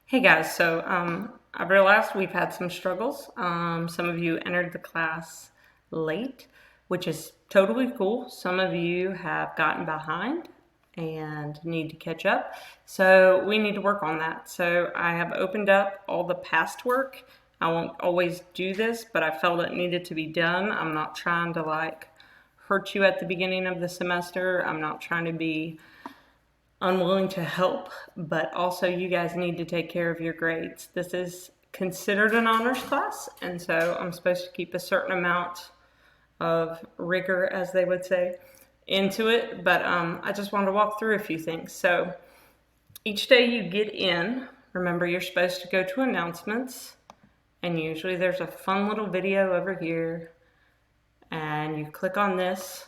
Hey guys, I realized we've had some struggles. Some of you entered the class late, which is totally cool. Some of you have gotten behind and need to catch up. So we need to work on that. So I have opened up all the past work. I won't always do this, but I felt it needed to be done. I'm not trying to hurt you at the beginning of the semester. I'm not trying to be unwilling to help, but also you guys need to take care of your grades. This is considered an honors class, and so I'm supposed to keep a certain amount of rigor, as they would say, into it, but I just wanted to walk through a few things. So each day you get in, remember you're supposed to go to announcements, and usually there's a fun little video over here, and you click on this,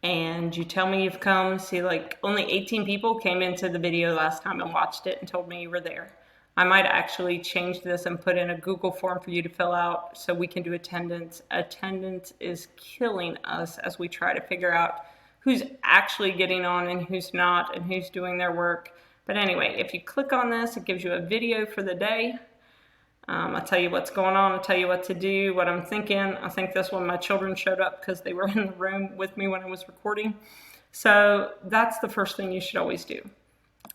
and you tell me you've come. See, like only 18 people came into the video last time and watched it and told me you were there. I might actually change this and put in a Google form for you to fill out so we can do attendance. Attendance is killing us as we try to figure out who's actually getting on and who's not and who's doing their work. But anyway, if you click on this, it gives you a video for the day. I'll tell you what's going on. I'll tell you what to do, what I'm thinking. I think this one, my children showed up because they were in the room with me when I was recording. So that's the first thing you should always do.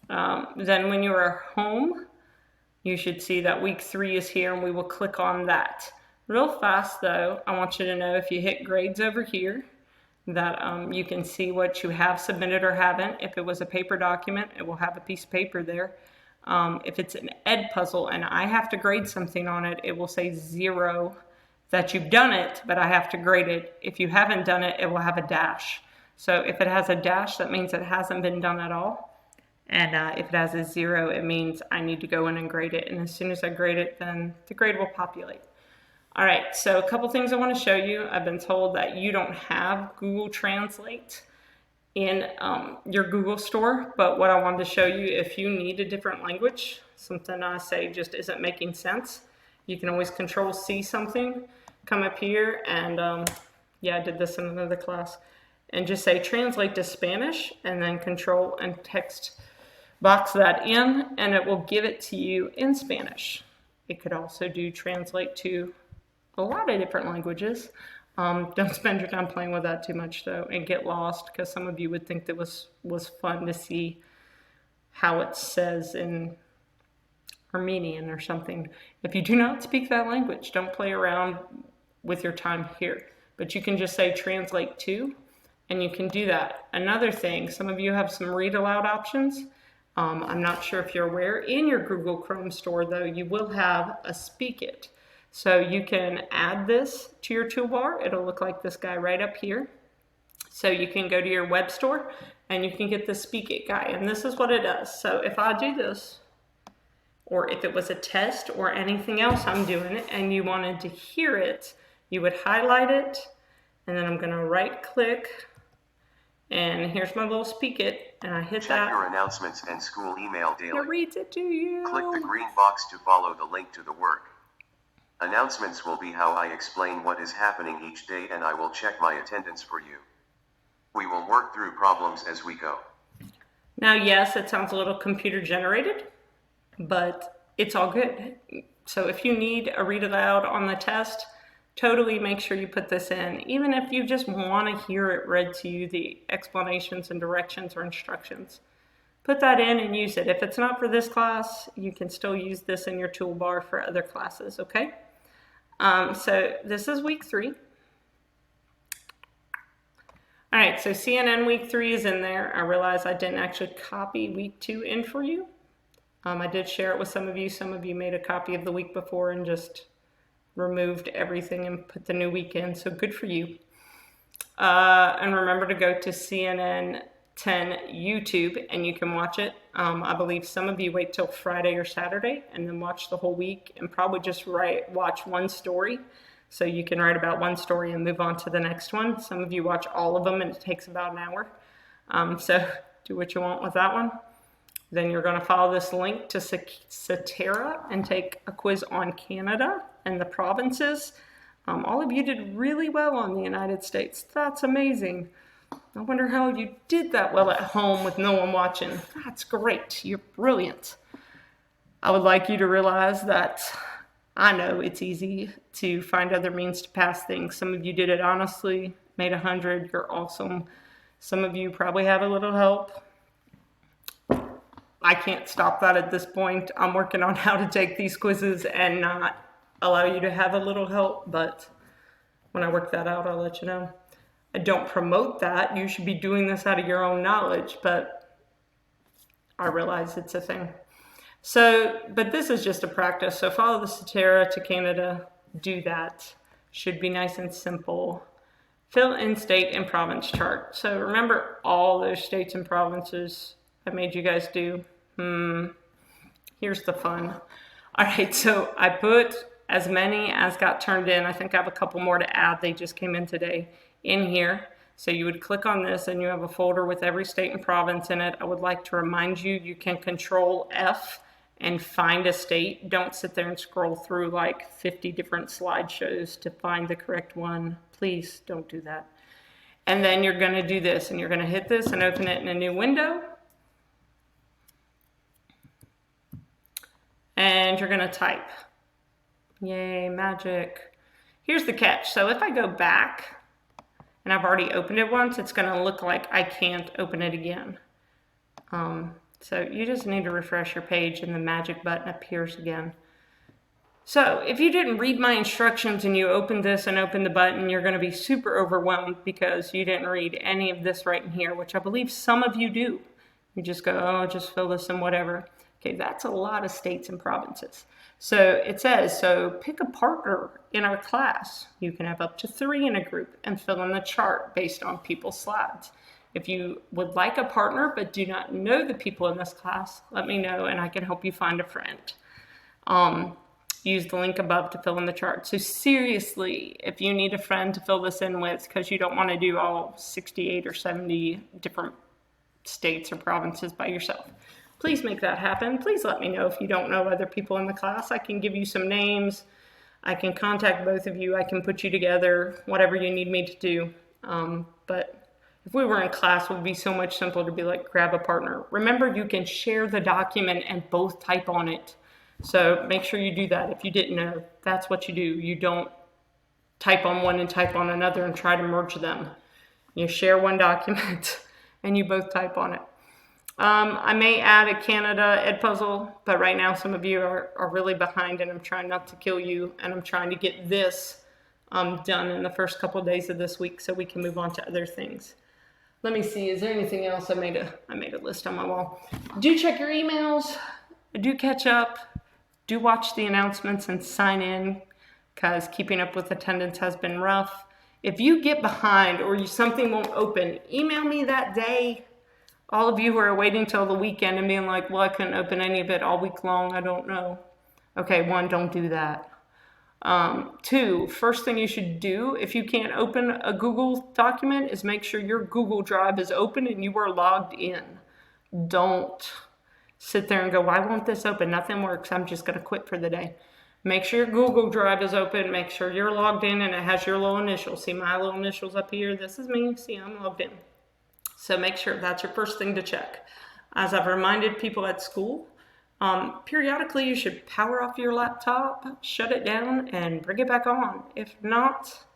Then when you are home, you should see that week 3 is here, and we will click on that. Real fast though, I want you to know if you hit grades over here, that you can see what you have submitted or haven't. If it was a paper document, it will have a piece of paper there. If it's an ed puzzle and I have to grade something on it, it will say 0 that you've done it, but I have to grade it. If you haven't done it, it will have a dash. So if it has a dash, that means it hasn't been done at all. And if it has a 0, it means I need to go in and grade it. And as soon as I grade it, then the grade will populate. All right, so a couple things I want to show you. I've been told that you don't have Google Translate in your Google store, but what I wanted to show you, if you need a different language, something I say just isn't making sense, you can always Control-C something, come up here, and yeah, I did this in another class, and just say translate to Spanish, and then Control and text box that in, and it will give it to you in Spanish. It could also do translate to a lot of different languages. Don't spend your time playing with that too much though and get lost, because some of you would think that was fun to see how it says in Armenian or something. If you do not speak that language, don't play around with your time here. But you can just say translate to, and you can do that. Another thing, some of you have some read aloud options. I'm not sure if you're aware, in your Google Chrome store though, you will have a Speak It. So you can add this to your toolbar. It'll look like this guy right up here. So you can go to your web store and you can get the Speak It guy. And this is what it does. So if I do this, or if it was a test or anything else I'm doing and you wanted to hear it, you would highlight it, and then I'm gonna right click, and here's my little Speak It, and I hit Check that. Check your announcements and school email daily. It reads it to you. Click the green box to follow the link to the work. Announcements will be how I explain what is happening each day, and I will check my attendance for you. We will work through problems as we go. Now, yes, it sounds a little computer generated, but it's all good. So if you need a read aloud on the test, totally make sure you put this in. Even if you just want to hear it read to you, the explanations and directions or instructions. Put that in and use it. If it's not for this class, you can still use this in your toolbar for other classes, okay? So this is week 3. All right, so CNN week 3 is in there. I realize I didn't actually copy week 2 in for you. I did share it with some of you. Some of you made a copy of the week before and just removed everything and put the new week in, so good for you. And remember to go to CNN 10 YouTube and you can watch it. I believe some of you wait till Friday or Saturday and then watch the whole week, and probably just watch one story. So you can write about one story and move on to the next one. Some of you watch all of them and it takes about an hour. So do what you want with that one. Then you're going to follow this link to Cetera and take a quiz on Canada and the provinces. All of you did really well on the United States. That's amazing. I wonder how you did that well at home with no one watching. That's great. You're brilliant. I would like you to realize that I know it's easy to find other means to pass things. Some of you did it honestly, made 100, you're awesome. Some of you probably have a little help. I can't stop that at this point. I'm working on how to take these quizzes and not allow you to have a little help, but when I work that out, I'll let you know. I don't promote that. You should be doing this out of your own knowledge, but I realize it's a thing. So, but this is just a practice. So follow the Cetera to Canada, do that. Should be nice and simple. Fill in state and province chart. So remember all those states and provinces I made you guys do. Here's the fun. All right, so I put as many as got turned in. I think I have a couple more to add. They just came in today in here. So you would click on this and you have a folder with every state and province in it. I would like to remind you, you can Control F and find a state. Don't sit there and scroll through like 50 different slideshows to find the correct one. Please don't do that. And then you're going to do this, and you're going to hit this and open it in a new window. And you're going to type. Yay, magic. Here's the catch. So if I go back, and I've already opened it once, it's going to look like I can't open it again. So you just need to refresh your page and the magic button appears again. So if you didn't read my instructions and you opened this and opened the button, you're going to be super overwhelmed because you didn't read any of this right in here, which I believe some of you do. You just go, oh, just fill this in whatever. Okay, that's a lot of states and provinces. So it says, so pick a partner in our class. You can have up to 3 in a group and fill in the chart based on people's slides. If you would like a partner but do not know the people in this class, let me know and I can help you find a friend. Use the link above to fill in the chart. So seriously, if you need a friend to fill this in with because you don't want to do all 68 or 70 different states or provinces by yourself, please make that happen. Please let me know if you don't know other people in the class. I can give you some names. I can contact both of you. I can put you together, whatever you need me to do. But if we were in class, it would be so much simpler to be like, grab a partner. Remember, you can share the document and both type on it. So make sure you do that. If you didn't know, that's what you do. You don't type on one and type on another and try to merge them. You share one document and you both type on it. I may add a Canada Edpuzzle, but right now some of you are really behind and I'm trying not to kill you and I'm trying to get this done in the first couple of days of this week so we can move on to other things. Let me see, is there anything else? I made a list on my wall. Do check your emails, do catch up, do watch the announcements and sign in because keeping up with attendance has been rough. If you get behind or something won't open, email me that day. All of you who are waiting till the weekend and being like, well, I couldn't open any of it all week long, I don't know. Okay, 1, don't do that. 2, first thing you should do if you can't open a Google document is make sure your Google Drive is open and you are logged in. Don't sit there and go, why won't this open? Nothing works. I'm just going to quit for the day. Make sure your Google Drive is open. Make sure you're logged in and it has your little initials. See my little initials up here? This is me. See, I'm logged in. So make sure that's your first thing to check. As I've reminded people at school, periodically you should power off your laptop, shut it down, and bring it back on. If not,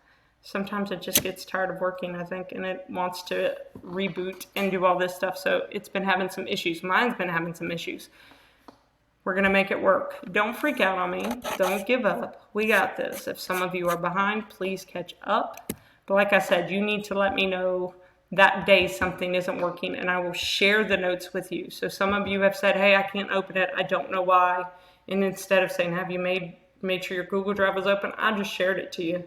sometimes it just gets tired of working, I think, and it wants to reboot and do all this stuff. So it's been having some issues. Mine's been having some issues. We're going to make it work. Don't freak out on me. Don't give up. We got this. If some of you are behind, please catch up. But like I said, you need to let me know that day something isn't working, and I will share the notes with you. So some of you have said, hey, I can't open it. I don't know why. And instead of saying, have you made sure your Google Drive is open, I just shared it to you.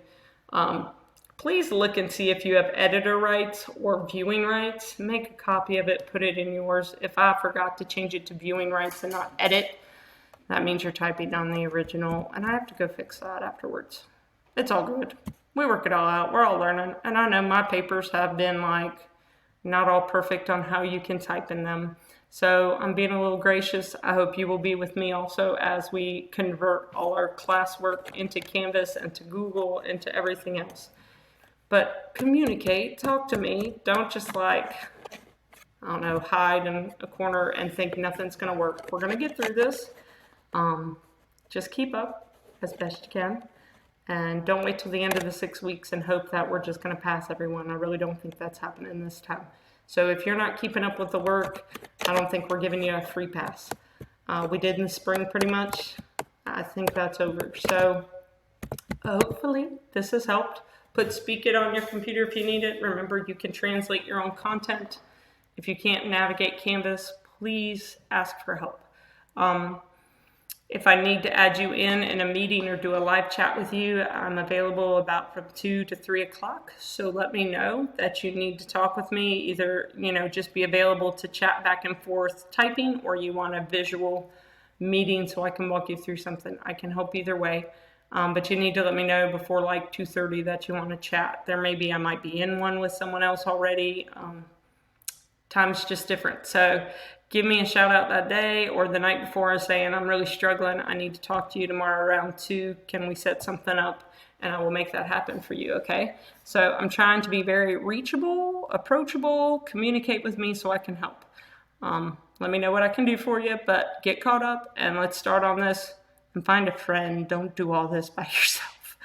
Please look and see if you have editor rights or viewing rights. Make a copy of it, put it in yours. If I forgot to change it to viewing rights and not edit, that means you're typing on the original, and I have to go fix that afterwards. It's all good. We work it all out. We're all learning. And I know my papers have been like not all perfect on how you can type in them. So I'm being a little gracious. I hope you will be with me also as we convert all our classwork into Canvas and to Google and to everything else. But communicate, talk to me. Don't just like, I don't know, hide in a corner and think nothing's going to work. We're going to get through this. Just keep up as best you can. And don't wait till the end of the 6 weeks and hope that we're just going to pass everyone. I really don't think that's happening this time. So if you're not keeping up with the work, I don't think we're giving you a free pass. We did in the spring pretty much. I think that's over. So hopefully this has helped. Put Speak It on your computer if you need it. Remember, you can translate your own content. If you can't navigate Canvas, please ask for help. If I need to add you in a meeting or do a live chat with you, I'm available about from 2 to 3 o'clock. So let me know that you need to talk with me. Either, just be available to chat back and forth typing, or you want a visual meeting so I can walk you through something. I can help either way. But you need to let me know before like 2:30 that you want to chat. I might be in one with someone else already. Time's just different. So give me a shout out that day or the night before saying, I'm really struggling. I need to talk to you tomorrow around 2. Can we set something up? And I will make that happen for you, okay? So I'm trying to be very reachable, approachable, communicate with me so I can help. Let me know what I can do for you, but get caught up and let's start on this and find a friend. Don't do all this by yourself,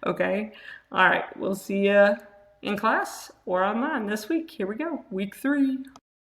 okay? All right, we'll see you in class or online this week. Here we go, week 3.